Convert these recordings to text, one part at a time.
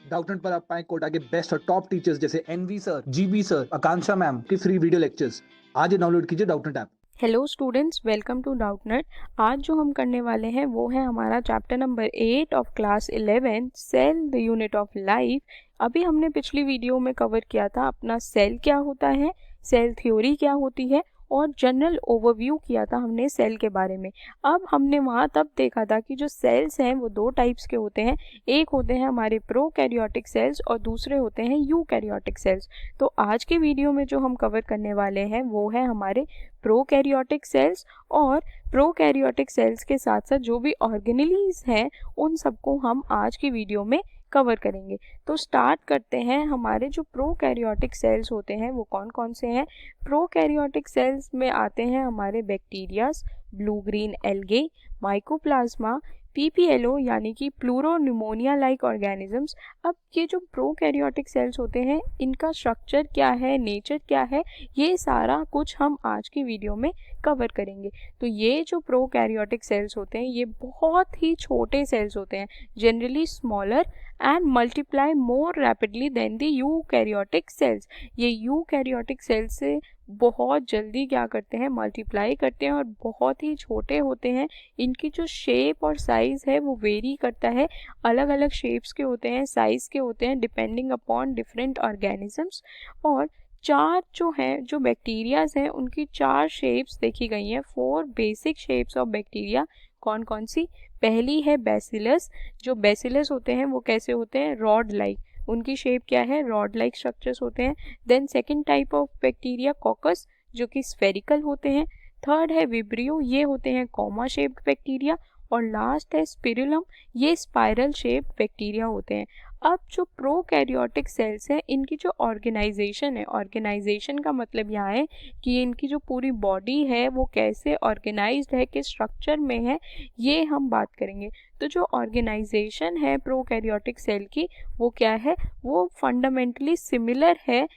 Doubtnut पर आप पाएं कोटा के बेस्ट और टॉप टीचर्स जैसे NV sir, GB sir, Akanksha ma'am के फ्री वीडियो लेक्चर्स। आज ही डाउनलोड कीजिए Doubtnut app. Hello students, welcome to Doubtnut. आज जो हम करने वाले हैं वो है हमारा chapter number 8 of class 11, cell the unit of life. अभी हमने पिछली वीडियो में कवर किया था अपना सेल क्या होता है, सेल थ्योरी क्या होती है और जनरल ओवरव्यू किया था हमने सेल के बारे में। अब हमने वहाँ तब देखा था कि जो सेल्स हैं वो दो टाइप्स के होते हैं। एक होते हैं हमारे प्रोकैरियोटिक सेल्स और दूसरे होते हैं यूकैरियोटिक सेल्स। तो आज के वीडियो में जो हम कवर करने वाले हैं वो है हमारे प्रोकैरियोटिक सेल्स, और प्रोकैरियोटिक सेल्स के साथ साथ जो भी ऑर्गेनेलीज हैं उन सबको हम आज की वीडियो में कवर करेंगे। तो स्टार्ट करते हैं। हमारे जो प्रोकैरियोटिक सेल्स होते हैं वो कौन कौन से हैं। प्रोकैरियोटिक सेल्स में आते हैं हमारे bacterias, blue green algae, mycoplasma, PPLO यानी कि प्लूरोनिमोनिया लाइक ऑर्गेनिजम्स। अब ये जो प्रोकैरियोटिक सेल्स होते हैं इनका स्ट्रक्चर क्या है, नेचर क्या है, ये सारा कुछ हम आज की वीडियो में कवर करेंगे। तो ये जो प्रोकैरियोटिक सेल्स होते हैं ये बहुत ही छोटे सेल्स होते हैं, generally smaller and multiply more rapidly than the eukaryotic cells. ये यूकैरियोटिक सेल्स से बहुत जल्दी क्या करते हैं, मल्टीप्लाई करते हैं और बहुत ही छोटे होते हैं। इनकी जो शेप और साइज है वो वेरी करता है, अलग अलग शेप्स के होते हैं, साइज के होते हैं, डिपेंडिंग अपॉन डिफरेंट ऑर्गेनिजम्स। और चार जो हैं, जो बैक्टीरियाज हैं उनकी चार शेप्स देखी गई हैं, 4 बेसिक शेप्स ऑफ बैक्टीरिया। कौन कौन सी? पहली है बैसिलस। जो बैसिलस होते हैं वो कैसे होते हैं, रॉड लाइक, उनकी शेप क्या है, रॉड लाइक स्ट्रक्चर्स होते हैं। Then second type of bacteria coccus, जो कि स्फेरिकल होते हैं। थर्ड है विब्रियो, ये होते हैं कॉमा शेप्ड बैक्टीरिया। और लास्ट है स्पिरुलम, ये स्पाइरल शेप्ड बैक्टीरिया होते हैं। अब जो प्रोकैरियोटिक सेल्स हैं इनकी जो ऑर्गेनाइजेशन है, ऑर्गेनाइजेशन का मतलब यहाँ है कि इनकी जो पूरी बॉडी है वो कैसे ऑर्गेनाइज्ड है, किस स्ट्रक्चर में है, ये हम बात करेंगे। तो जो ऑर्गेनाइजेशन है प्रोकैरियोटिक सेल की वो क्या है, वो फंडामेंटली सिमिलर है,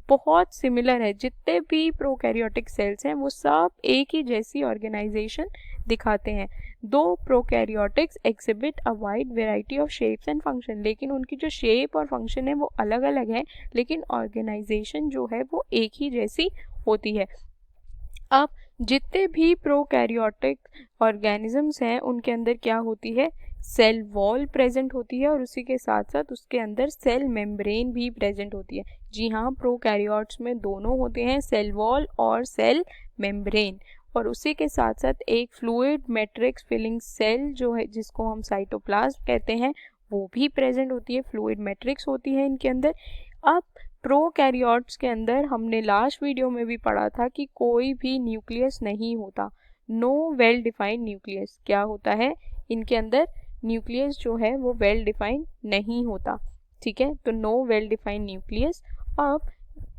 बहुत सिमिलर है। जितने भी प्रोकैरियोटिक सेल्स हैं वो सब एक ही जैसी ऑर्गेनाइजेशन दिखाते हैं। दो prokaryotics exhibit a wide variety of shapes and function, लेकिन उनकी जो शेप और फंक्शन है वो अलग अलग है, लेकिन ऑर्गेनाइजेशन जो है वो एक ही जैसी होती है। अब जितने भी प्रोकैरियोटिक ऑर्गेनिजम्स हैं उनके अंदर क्या होती है, सेल वॉल प्रेजेंट होती है और उसी के साथ साथ उसके अंदर सेल मेम्ब्रेन भी प्रेजेंट होती है। जी हाँ, प्रोकैरियोट्स में दोनों होते हैं, सेल वॉल और सेल मेम्ब्रेन। और उसी के साथ साथ एक फ्लूइड मैट्रिक्स फिलिंग सेल जो है, जिसको हम साइटोप्लाज्म कहते हैं, वो भी प्रेजेंट होती है, फ्लूइड मैट्रिक्स होती है इनके अंदर। अब प्रोकैरियोट्स के अंदर हमने लास्ट वीडियो में भी पढ़ा था कि कोई भी न्यूक्लियस नहीं होता, नो वेल डिफाइंड न्यूक्लियस। क्या होता है इनके अंदर, न्यूक्लियस जो है वो वेल डिफाइंड नहीं होता, ठीक है, तो नो वेल डिफाइंड न्यूक्लियस। अब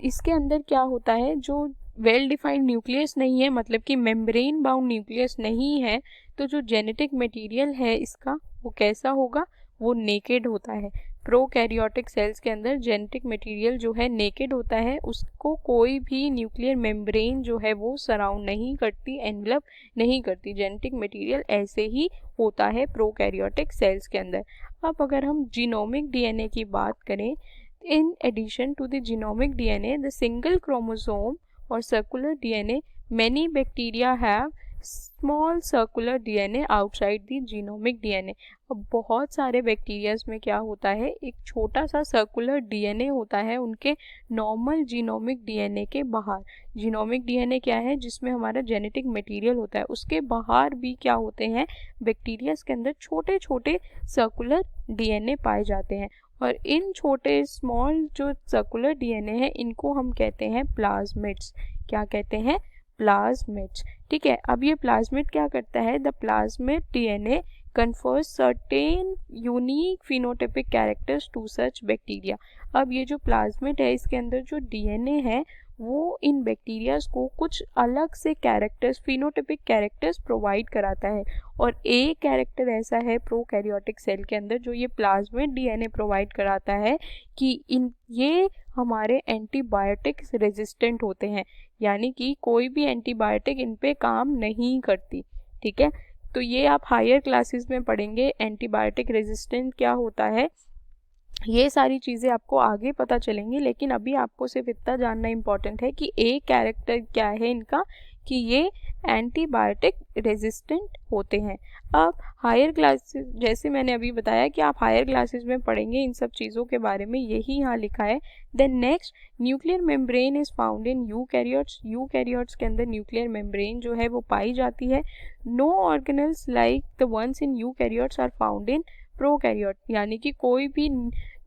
इसके अंदर क्या होता है, जो वेल डिफाइंड न्यूक्लियस नहीं है मतलब कि मेम्ब्रेन बाउंड न्यूक्लियस नहीं है, तो जो जेनेटिक मटेरियल है इसका वो कैसा होगा, वो नेकेड होता है। प्रोकैरियोटिक सेल्स के अंदर जेनेटिक मटेरियल जो है नेकेड होता है, उसको कोई भी न्यूक्लियर मेम्ब्रेन जो है वो सराउंड नहीं करती, एनवलप नहीं करती, जेनेटिक मटेरियल ऐसे ही होता है प्रोकैरियोटिक सेल्स के अंदर। अब अगर हम जीनोमिक डीएनए की बात करें, in addition to the genomic DNA, the single chromosome और circular DNA, many bacteria have small circular DNA outside the genomic DNA. अब बहुत सारे बैक्टीरियाज में क्या होता है, एक छोटा सा सर्कुलर डीएनए होता है उनके नॉर्मल जीनोमिक डीएनए के बाहर। जीनोमिक डीएनए क्या है, जिसमें हमारा जेनेटिक मटेरियल होता है, उसके बाहर भी क्या होते हैं, बैक्टीरियाज के अंदर छोटे छोटे सर्कुलर डीएनए पाए जाते हैं। और इन छोटे स्मॉल जो सर्कुलर डीएनए है इनको हम कहते हैं प्लाज्मिड्स। क्या कहते हैं, प्लाज्मिड्स, ठीक है। अब ये प्लाज्मिड क्या करता है, the plasmid DNA confers certain unique phenotypic characters to such bacteria. अब ये जो प्लाज्मिड है इसके अंदर जो डीएनए है वो इन बैक्टीरियाज को कुछ अलग से कैरेक्टर्स, फिनोटाइपिक कैरेक्टर्स प्रोवाइड कराता है। और एक कैरेक्टर ऐसा है प्रोकैरियोटिक सेल के अंदर जो ये प्लाज्मिड डीएनए प्रोवाइड कराता है कि ये हमारे एंटीबायोटिक रेजिस्टेंट होते हैं, यानी कि कोई भी एंटीबायोटिक इन पे काम नहीं करती, ठीक है। तो ये आप हायर क्लासेस में पढ़ेंगे, एंटीबायोटिक रेजिस्टेंट क्या होता है, ये सारी चीज़ें आपको आगे पता चलेंगी, लेकिन अभी आपको सिर्फ इतना जानना इम्पोर्टेंट है कि एक कैरेक्टर क्या है इनका, कि ये एंटीबायोटिक रेजिस्टेंट होते हैं। अब हायर क्लासेस, जैसे मैंने अभी बताया कि आप हायर क्लासेस में पढ़ेंगे इन सब चीज़ों के बारे में, यही यहाँ लिखा है। Then next, nuclear membrane is found in eukaryotes. Eukaryotes के अंदर न्यूक्लियर मेम्ब्रेन जो है वो पाई जाती है। No organelles like the ones in eukaryotes are found in prokaryote, यानी कि कोई भी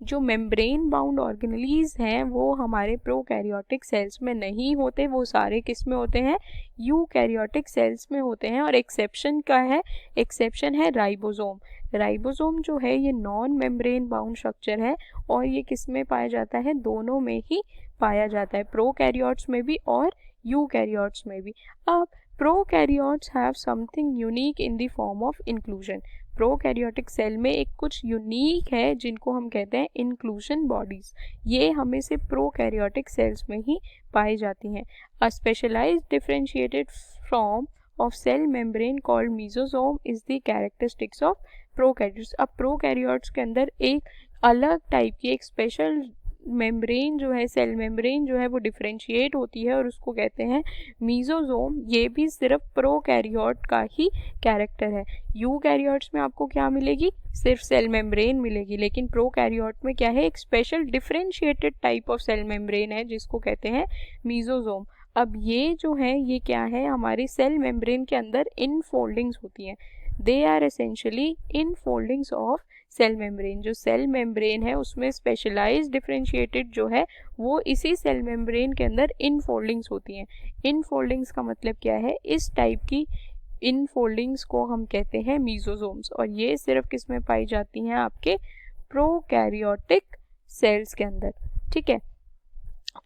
जो मेम्ब्रेन बाउंड ऑर्गेनलीज हैं वो हमारे प्रोकैरियोटिक सेल्स में नहीं होते, वो सारे किस में होते हैं, यूकैरियोटिक सेल्स में होते हैं। और एक्सेप्शन का है, एक्सेप्शन है राइबोसोम। राइबोसोम जो है ये नॉन मेम्ब्रेन बाउंड स्ट्रक्चर है और ये किस में पाया जाता है, दोनों में ही पाया जाता है, प्रोकैरियोट्स में भी और यूकैरियोट्स में भी। अब prokaryotes have something unique in the form of inclusion. Prokaryotic cell में एक कुछ यूनिक है जिनको हम कहते हैं इंक्लूजन बॉडीज, ये हमें से प्रोकैरियोटिक सेल्स में ही पाई जाती हैं। A specialised differentiated form of cell membrane called mesosome is the characteristics of prokaryotes. अब प्रोकैरियोट्स के अंदर एक अलग टाइप की एक स्पेशल मेम्ब्रेन जो है, सेल मेम्ब्रेन जो है वो डिफरेंशिएट होती है और उसको कहते हैं मीजोसोम। ये भी सिर्फ प्रोकैरियोट का ही कैरेक्टर है। यूकैरियोट्स में आपको क्या मिलेगी, सिर्फ सेल मेम्ब्रेन मिलेगी, लेकिन प्रोकैरियोट में क्या है, एक special differentiated type of cell membrane है जिसको कहते हैं मीजोसोम। अब ये जो है ये क्या है, हमारी सेल मेम्ब्रेन के अंदर इनफोल्डिंग्स होती हैं। They are essentially infoldings of cell membrane. जो सेल मेम्ब्रेन है उसमें स्पेशलाइज्ड डिफरेंशिएटेड जो है वो इसी सेल मेम्ब्रेन के अंदर इनफोल्डिंग्स होती हैं। इनफोल्डिंग्स का मतलब क्या है, इस टाइप की इनफोल्डिंग्स को हम कहते हैं मीजोसोम्स, और ये सिर्फ किस में पाई जाती हैं, आपके प्रोकैरियोटिक सेल्स के अंदर। ठीक है,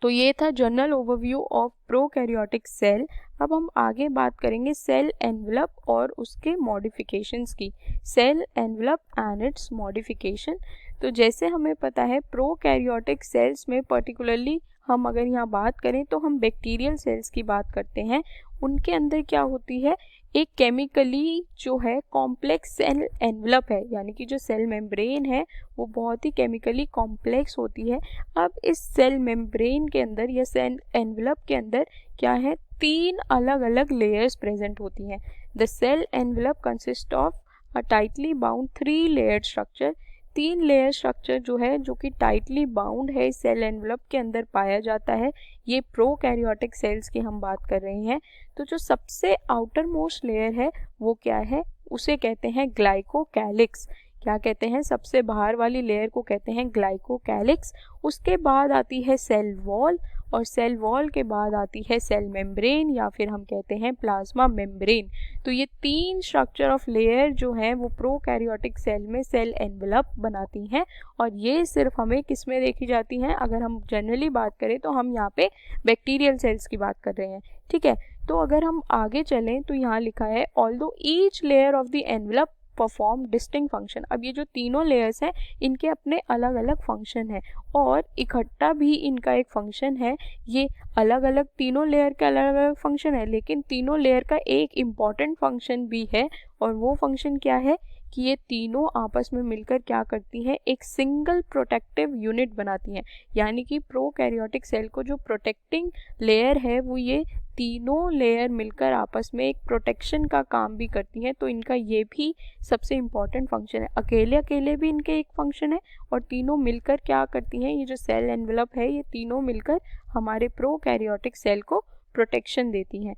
तो ये था general overview of prokaryotic cell. अब हम आगे बात करेंगे सेल एनवेलप और उसके मॉडिफिकेशंस की। Cell envelope and its modification. तो जैसे हमें पता है प्रोकैरियोटिक सेल्स में पर्टिकुलरली हम अगर यहाँ बात करें तो हम बैक्टीरियल सेल्स की बात करते हैं। उनके अंदर क्या होती है, एक केमिकली जो है कॉम्प्लेक्स सेल एनवेलप है, यानी कि जो सेल मेम्ब्रेन है वो बहुत ही केमिकली कॉम्प्लेक्स होती है। अब इस सेल मेम्ब्रेन के अंदर या सेल एनवेलप के अंदर क्या है, 3 अलग अलग लेयर्स प्रेजेंट होती हैं। The cell envelope consist of a tightly bound 3 layered structure. 3 layer structure जो है, जो कि टाइटली बाउंड है, इस सेल एनवेलप के अंदर पाया जाता है। ये प्रोकैरियोटिक सेल्स की हम बात कर रहे हैं। तो जो सबसे आउटर मोस्ट लेयर है वो क्या है, उसे कहते हैं ग्लाइकोकैलिक्स। क्या कहते हैं, सबसे बाहर वाली लेयर को कहते हैं ग्लाइकोकैलिक्स। उसके बाद आती है सेल वॉल, और सेल वॉल के बाद आती है सेल मेम्ब्रेन या फिर हम कहते हैं प्लाज्मा मेम्ब्रेन। तो ये 3 स्ट्रक्चर ऑफ लेयर जो हैं वो प्रोकैरियोटिक सेल में सेल एनवेलप बनाती हैं, और ये सिर्फ हमें किस में देखी जाती हैं, अगर हम जनरली बात करें तो हम यहाँ पे बैक्टीरियल सेल्स की बात कर रहे हैं। ठीक है, तो अगर हम आगे चलें तो यहाँ लिखा है although each layer of the envelope perform distinct function. अब ये जो तीनों लेयर्स हैं इनके अपने अलग अलग फंक्शन है और इकट्ठा भी इनका एक फंक्शन है। ये अलग अलग तीनों लेयर का अलग अलग फंक्शन है, लेकिन तीनों लेयर का एक इम्पॉर्टेंट फंक्शन भी है, और वो फंक्शन क्या है कि ये तीनों आपस में मिलकर क्या करती हैं, एक सिंगल प्रोटेक्टिव यूनिट बनाती हैं। यानी कि प्रोकैरियोटिक सेल को जो प्रोटेक्टिंग लेयर है वो ये तीनों लेयर मिलकर आपस में एक प्रोटेक्शन का काम भी करती हैं। तो इनका ये भी सबसे इम्पॉर्टेंट फंक्शन है। अकेले अकेले भी इनके एक फंक्शन है और तीनों मिलकर क्या करती हैं, ये जो सेल एनवेलप है ये तीनों मिलकर हमारे प्रोकैरियोटिक सेल को प्रोटेक्शन देती हैं।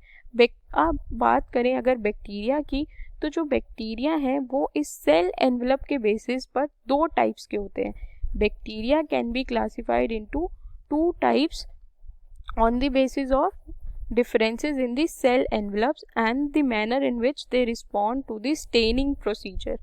अब बात करें अगर बैक्टीरिया की, तो जो बैक्टीरिया हैं वो इस सेल एनवेलप के बेसिस पर 2 टाइप्स के होते हैं। Bacteria can be classified into 2 types on the basis of differences in the cell envelopes and the manner in which they respond to the staining procedure।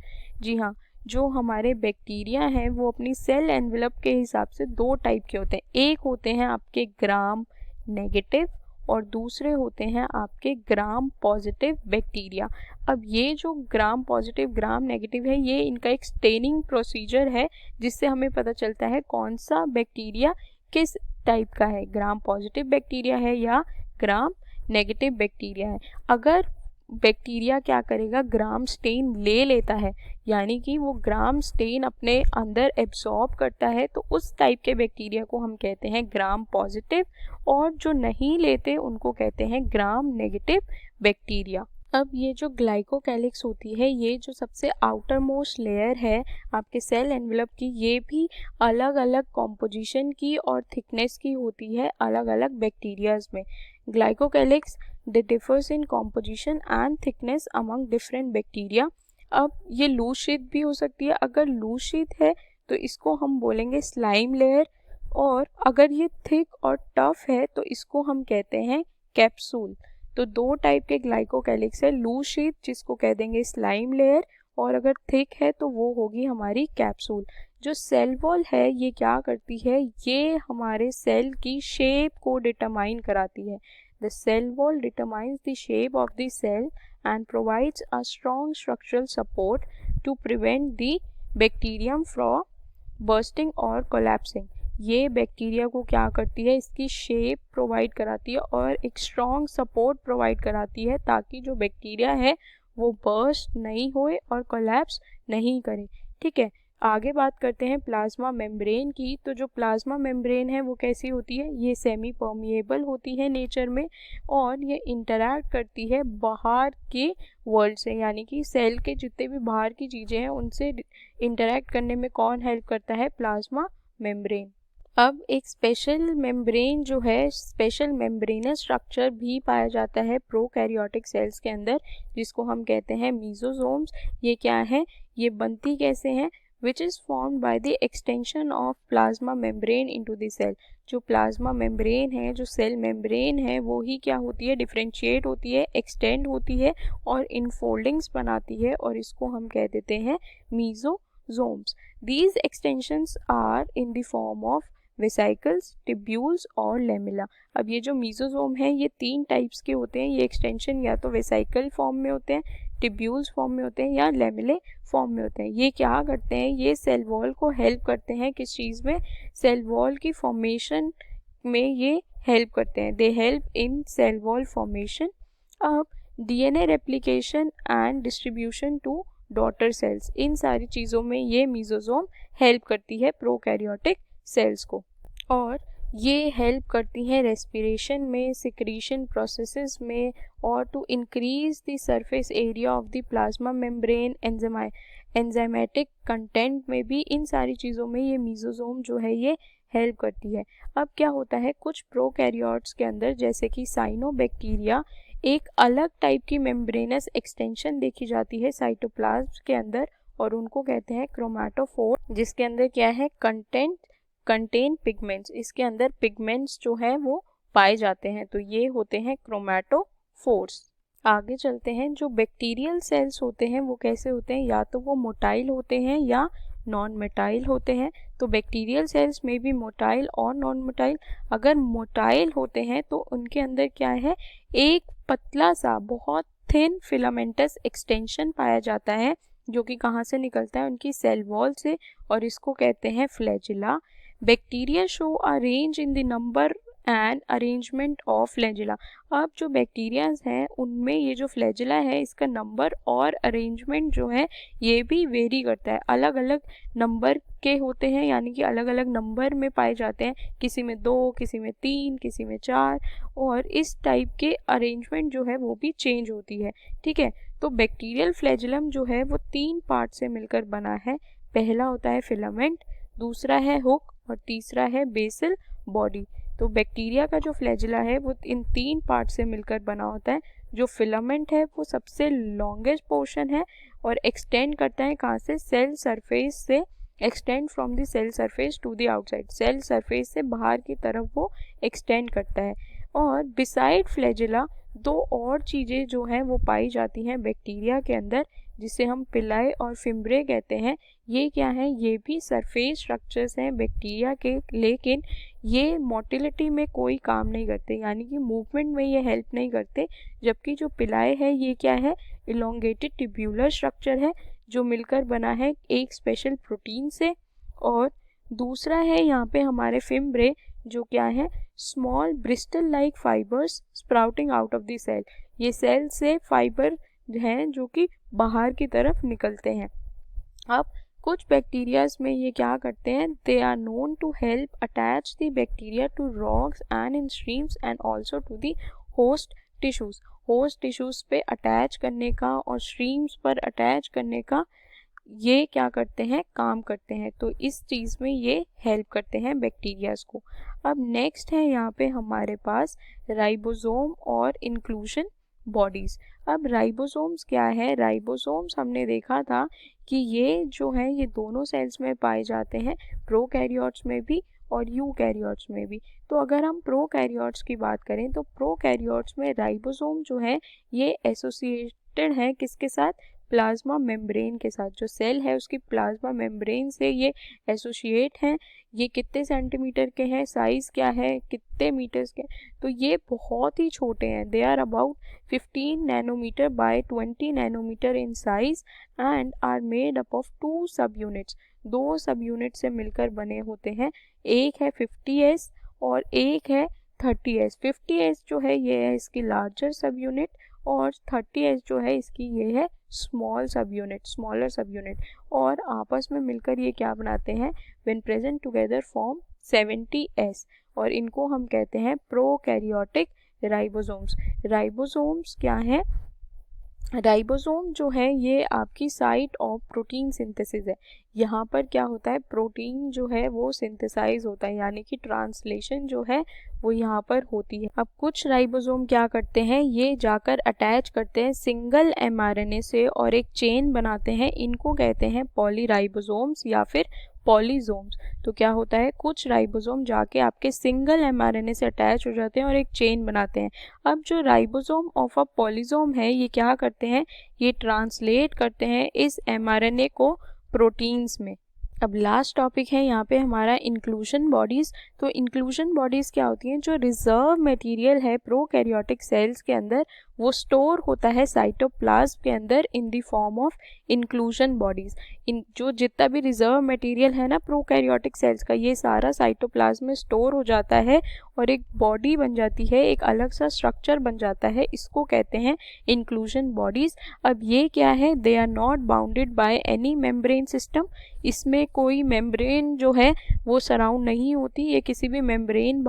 जी हाँ, जो हमारे बैक्टीरिया हैं वो अपनी सेल एनवेलप के हिसाब से 2 टाइप के होते हैं। एक होते हैं आपके ग्राम नेगेटिव और दूसरे होते हैं आपके ग्राम पॉजिटिव बैक्टीरिया। अब ये जो ग्राम पॉजिटिव ग्राम नेगेटिव है ये इनका एक स्टेनिंग प्रोसीजर है जिससे हमें पता चलता है कौन सा बैक्टीरिया किस टाइप का है, ग्राम पॉजिटिव बैक्टीरिया है या ग्राम नेगेटिव बैक्टीरिया है। अगर बैक्टीरिया क्या करेगा, ग्राम स्टेन ले लेता है, यानी कि वो ग्राम स्टेन अपने अंदर एब्सॉर्ब करता है। तो उस टाइप के बैक्टीरिया को हम कहते हैं ग्राम पॉजिटिव, और जो नहीं लेते उनको कहते हैं ग्राम नेगेटिव बैक्टीरिया। अब ये जो ग्लाइकोकैलिक्स होती है, ये जो सबसे आउटर मोस्ट लेयर है आपके सेल एनवेलप की, ये भी अलग अलग कॉम्पोजिशन की और थिकनेस की होती है अलग अलग बैक्टीरियाज में। Glycocalyx differs in composition and thickness among different bacteria. अब ये लूज शीट भी हो सकती है, अगर लूज शीट है तो इसको हम बोलेंगे स्लाइम लेयर, और अगर ये थिक और टफ है तो इसको हम कहते हैं कैप्सूल। तो दो टाइप के ग्लाइकोकैलिक्स है, लूज शीट जिसको कह देंगे स्लाइम लेयर, और अगर थिक है तो वो होगी हमारी कैप्सूल। जो सेल वॉल है ये क्या करती है, ये हमारे सेल की शेप को डिटरमाइन कराती है। The cell wall determines the shape of the cell and provides a strong structural support to prevent the bacterium from bursting or collapsing। ये बैक्टीरिया को क्या करती है, इसकी शेप प्रोवाइड कराती है और एक स्ट्रॉन्ग सपोर्ट प्रोवाइड कराती है, ताकि जो बैक्टीरिया है वो बर्स्ट नहीं होए और कोलैप्स नहीं करे। ठीक है, आगे बात करते हैं प्लाज्मा मेम्ब्रेन की। तो जो प्लाज्मा मेम्ब्रेन है वो कैसी होती है, ये सेमी परमिएबल होती है नेचर में, और ये इंटरैक्ट करती है बाहर के वर्ल्ड से, यानी कि सेल के जितने भी बाहर की चीज़ें हैं उनसे इंटरैक्ट करने में कौन हेल्प करता है, प्लाज्मा मेम्ब्रेन। अब एक स्पेशल मेम्ब्रेन जो है, स्पेशल मेम्ब्रेनस स्ट्रक्चर भी पाया जाता है प्रोकैरियोटिक सेल्स के अंदर, जिसको हम कहते हैं मीजोसोम्स। ये क्या है, ये बनती कैसे हैं, which is formed by the extension of plasma membrane into the cell। जो प्लाज्मा मेम्ब्रेन है, जो सेल मेम्ब्रेन है, वो ही क्या होती है, डिफ्रेंशिएट होती है, एक्सटेंड होती है और इनफोल्डिंग्स बनाती है, और इसको हम कह देते हैं मीजोसोम्स। These extensions are in the form of vesicles, tubules और लेमिला। अब ये जो मीजोसोम है ये तीन टाइप्स के होते हैं, ये एक्सटेंशन या तो वेसाइकल फॉर्म में होते हैं, टिब्यूल्स फॉर्म में होते हैं, या लेमिले फॉर्म में होते हैं। ये क्या करते हैं, ये सेल वॉल को हेल्प करते हैं, किस चीज़ में, सेल वॉल की फॉर्मेशन में ये हेल्प करते हैं। They help in cell wall formation. अब DNA replication and distribution to daughter cells, इन सारी चीज़ों में ये मीजोसोम हेल्प करती है प्रोकैरियोटिक सेल्स को, और ये हेल्प करती हैं रेस्पिरेशन में, सिक्रीशन प्रोसेसेस में, और to increase the surface area of the plasma membrane, enzymatic content में भी, इन सारी चीज़ों में ये मीजोसोम जो है ये हेल्प करती है। अब क्या होता है, कुछ प्रोकैरियोट्स के अंदर जैसे कि साइनोबैक्टीरिया, एक अलग टाइप की मेम्ब्रेनस एक्सटेंशन देखी जाती है साइटोप्लाज्म के अंदर, और उनको कहते हैं क्रोमैटोफोर, जिसके अंदर क्या है, कंटेन पिगमेंट्स, इसके अंदर पिगमेंट्स जो हैं वो पाए जाते हैं, तो ये होते हैं क्रोमैटोफोर्स। आगे चलते हैं, जो बैक्टीरियल सेल्स होते हैं वो कैसे होते हैं, या तो वो मोटाइल होते हैं या नॉन मोटाइल होते हैं। तो बैक्टीरियल सेल्स में भी मोटाइल और नॉन मोटाइल। अगर मोटाइल होते हैं तो उनके अंदर क्या है, एक पतला सा बहुत थिन फिलामेंटस एक्सटेंशन पाया जाता है, जो कि कहाँ से निकलता है, उनकी सेल वॉल से, और इसको कहते हैं flagella. Bacteria show a range in the number and arrangement of flagella. अब जो बैक्टीरियाज हैं उनमें ये जो फ्लैजिला है इसका नंबर और अरेंजमेंट जो है ये भी वेरी करता है, अलग अलग नंबर के होते हैं, यानी कि अलग अलग नंबर में पाए जाते हैं, किसी में 2, किसी में 3, किसी में 4, और इस टाइप के अरेंजमेंट जो है वो भी चेंज होती है। ठीक है, तो बैक्टीरियल फ्लैजिलम जो है वो 3 पार्ट से मिलकर बना है। पहला होता है फिलामेंट, दूसरा है हुक, और तीसरा है बेसल बॉडी। तो बैक्टीरिया का जो फ्लैजिला है वो इन 3 पार्ट से मिलकर बना होता है। जो फिलामेंट है वो सबसे लॉन्गेस्ट पोर्शन है और एक्सटेंड करता है कहाँ से, सेल सरफेस से, extend from the cell surface to the outside, cell surface से बाहर की तरफ वो एक्सटेंड करता है। और बिसाइड फ्लैजिला 2 और चीज़ें जो हैं वो पाई जाती हैं बैक्टीरिया के अंदर, जिसे हम पिलाई और फिम्ब्रे कहते हैं। ये क्या है, ये भी सरफेस स्ट्रक्चर्स हैं बैक्टीरिया के, लेकिन ये मोटिलिटी में कोई काम नहीं करते, यानी कि मूवमेंट में ये हेल्प नहीं करते। जबकि जो पिलाई है ये क्या है, इलोंगेटेड ट्यूब्यूलर स्ट्रक्चर है जो मिलकर बना है एक स्पेशल प्रोटीन से। और दूसरा है यहाँ पे हमारे फिम्ब्रे, जो क्या है, small bristle like fibres sprouting out of the cell. ये सेल से फाइबर हैं जो कि बाहर की तरफ निकलते हैं। अब कुछ बैक्टीरियाज में ये क्या करते हैं, they are known to help attach the bacteria to rocks and in streams and also to the host tissues. Host tissues पे अटैच करने का और स्ट्रीम्स पर अटैच करने का ये क्या करते हैं, काम करते हैं। तो इस चीज़ में ये हेल्प करते हैं बैक्टीरियाज को। अब नेक्स्ट है यहाँ पे हमारे पास राइबोसोम और इंक्लूजन बॉडीज। अब राइबोसोम्स क्या है, राइबोसोम्स हमने देखा था कि ये जो है ये दोनों सेल्स में पाए जाते हैं, प्रोकैरियोट्स में भी और यूकैरियोट्स में भी। तो अगर हम प्रोकैरियोट्स की बात करें तो प्रोकैरियोट्स में राइबोसोम जो है ये एसोसिएटेड है किसके साथ, प्लाज्मा मेम्ब्रेन के साथ। जो सेल है उसकी प्लाज्मा मेम्ब्रेन से ये एसोसिएट हैं। ये कितने सेंटीमीटर के हैं, साइज क्या है, कितने मीटर्स के, तो ये बहुत ही छोटे हैं। They are about 15 nanometre by 20 nanometre in size and are made up of 2 सब यूनिट्स। 2 सब यूनिट से मिलकर बने होते हैं। एक है 50S और एक है 30S। 50S जो है ये है इसकी लार्जर सब यूनिट और 30S जो है इसकी ये है स्मॉल सब यूनिट, स्मॉलर सब यूनिट। और आपस में मिलकर ये क्या बनाते हैं, when present together form 70S और इनको हम कहते हैं प्रोकैरियोटिक राइबोसोम्स। राइबोसोम्स क्या है, राइबोसोम जो है ये आपकी साइट ऑफ प्रोटीन सिंथेसिस है। यहाँ पर क्या होता है, प्रोटीन जो है वो सिंथेसाइज होता है, यानी कि ट्रांसलेशन जो है वो यहाँ पर होती है। अब कुछ राइबोसोम क्या करते हैं, ये जाकर अटैच करते हैं सिंगल mRNA से और एक चेन बनाते हैं। इनको कहते हैं पॉलीराइबोसोम्स या फिर पॉलीजोम्स। तो क्या होता है, कुछ राइबोसोम जाके आपके सिंगल mRNA से अटैच हो जाते हैं और एक चेन बनाते हैं। अब जो राइबोसोम ऑफ अ पॉलीजोम है ये क्या करते हैं, ये ट्रांसलेट करते हैं इस mRNA को प्रोटीन्स में। अब लास्ट टॉपिक है यहाँ पे हमारा इंक्लूजन बॉडीज। तो इंक्लूजन बॉडीज क्या होती हैं, जो रिजर्व मटेरियल है प्रोकैरियोटिक सेल्स के अंदर वो स्टोर होता है साइटोप्लाज्म के अंदर in the form of inclusion bodies. इन जो जितना भी रिजर्व मटेरियल है ना प्रोकैरियोटिक सेल्स का, ये सारा साइटोप्लाज्म में स्टोर हो जाता है और एक बॉडी बन जाती है, एक अलग सा स्ट्रक्चर बन जाता है। इसको कहते हैं इंक्लूजन बॉडीज। अब ये क्या है, they are not bounded by any membrane system. इसमें कोई मेम्ब्रेन जो है वो सराउंड नहीं होती, ये किसी भी मेम्ब्रेन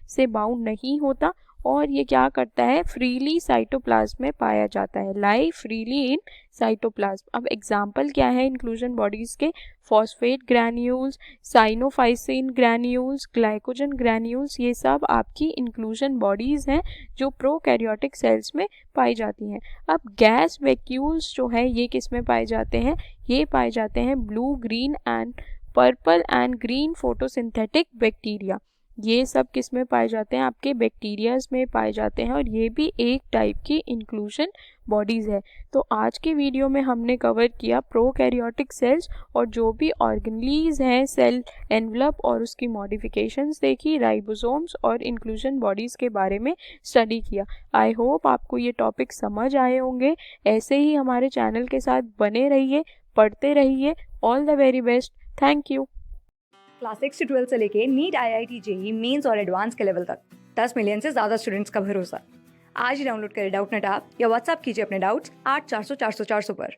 से बाउंड नहीं होता और ये क्या करता है, फ्रीली साइटोप्लाज्म में पाया जाता है, लाई फ्रीली इन साइटोप्लाज्म। अब एग्जाम्पल क्या है इंक्लूजन बॉडीज के, phosphate granules, cyanophycin granules, glycogen granules, ये सब आपकी इंक्लूजन बॉडीज हैं जो प्रोकैरियोटिक सेल्स में पाई जाती हैं। अब गैस वैक्यूल्स जो है ये किस में पाए जाते हैं, ये पाए जाते हैं blue, green and purple and green photosynthetic bacteria. ये सब किस में पाए जाते हैं, आपके बैक्टीरियाज में पाए जाते हैं और ये भी एक टाइप की इंक्लूजन बॉडीज है। तो आज के वीडियो में हमने कवर किया प्रोकैरियोटिक सेल्स और जो भी ऑर्गेनेलीज हैं, सेल एनवलप और उसकी मॉडिफिकेशंस देखी, राइबोसोम्स और इंक्लूजन बॉडीज के बारे में स्टडी किया। आई होप आपको ये टॉपिक समझ आए होंगे। ऐसे ही हमारे चैनल के साथ बने रहिए, पढ़ते रहिए। All the very best, thank you. Class 6 से 12 से लेके नीट, IIT, JEE मेंस और एडवांस के लेवल तक 10 मिलियन से ज़्यादा स्टूडेंट्स का भरोसा। आज ही डाउनलोड करें डाउटनेट ऐप या व्हाट्सएप कीजिए अपने डाउट्स 8400 400 400 पर।